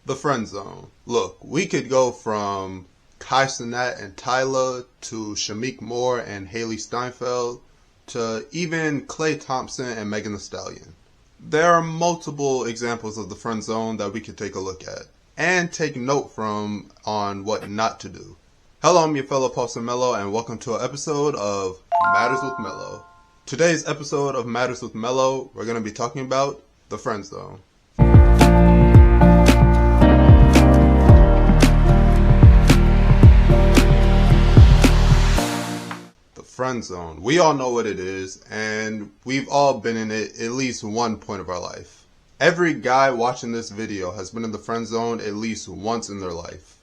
The friend zone. Look, we could go from Kai Cenat and Tyler to Shamik Moore and Haley Steinfeld to even Klay Thompson and Megan Thee Stallion. There are multiple examples of the friend zone that we could take a look at and take note from on what not to do. Hello, I'm your fellow Post Mellow, and welcome to an episode of Matters with Mellow. Today's episode of Matters with Mellow, we're going to be talking about the friend zone. Friend zone. We all know what it is, and we've all been in it at least one point of our life. Every guy watching this video has been in the friend zone at least once in their life.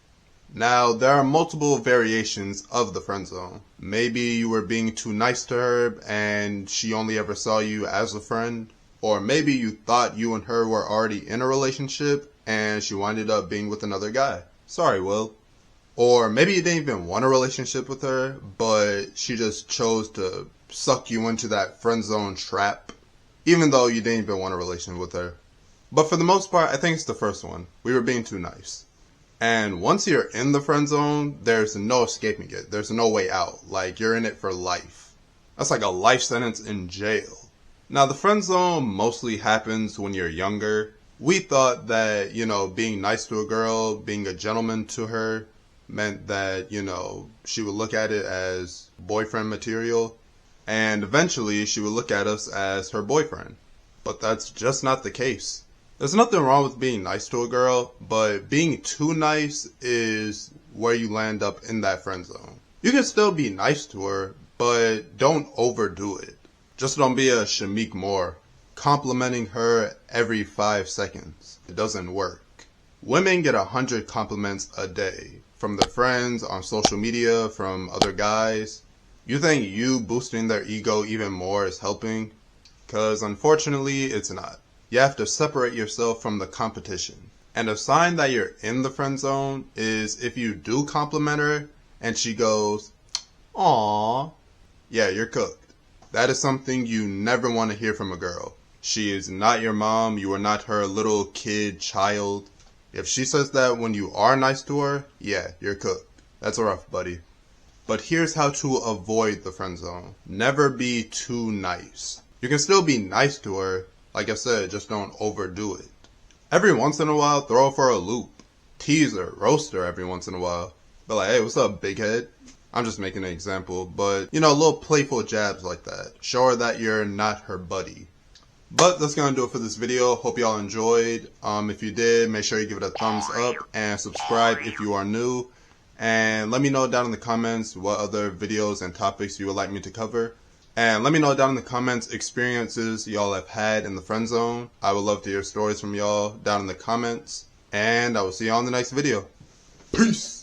Now, there are multiple variations of the friend zone. Maybe you were being too nice to her and she only ever saw you as a friend. Or maybe you thought you and her were already in a relationship and she winded up being with another guy. Sorry, Will. Or maybe you didn't even want a relationship with her, but she just chose to suck you into that friend zone trap, even though you didn't even want a relationship with her. But for the most part, I think it's the first one. We were being too nice. And once you're in the friend zone, there's no escaping it. There's no way out. Like, you're in it for life. That's like a life sentence in jail. Now, the friend zone mostly happens when you're younger. We thought that, being nice to a girl, being a gentleman to her, meant that, she would look at it as boyfriend material, and eventually she would look at us as her boyfriend. But that's just not the case. There's nothing wrong with being nice to a girl, but being too nice is where you land up in that friend zone. You can still be nice to her, but don't overdo it. Just don't be a Shamik Moore, complimenting her every 5 seconds. It doesn't work. Women get 100 compliments a day. From their friends, on social media, from other guys. You think you boosting their ego even more is helping? Because unfortunately, it's not. You have to separate yourself from the competition. And a sign that you're in the friend zone is if you do compliment her and she goes, "Aww," yeah, you're cooked. That is something you never want to hear from a girl. She is not your mom. You are not her little kid, child. If she says that when you are nice to her, yeah, you're cooked. That's rough, buddy. But here's how to avoid the friend zone. Never be too nice. You can still be nice to her. Like I said, just don't overdo it. Every once in a while, throw her for a loop. Tease her, roast her every once in a while. Be like, "Hey, what's up, big head?" I'm just making an example, but, little playful jabs like that. Show her that you're not her buddy. But that's going to do it for this video. Hope y'all enjoyed. If you did, make sure you give it a thumbs up and subscribe if you are new. And let me know down in the comments what other videos and topics you would like me to cover. And let me know down in the comments experiences y'all have had in the friend zone. I would love to hear stories from y'all down in the comments. And I will see y'all in the next video. Peace!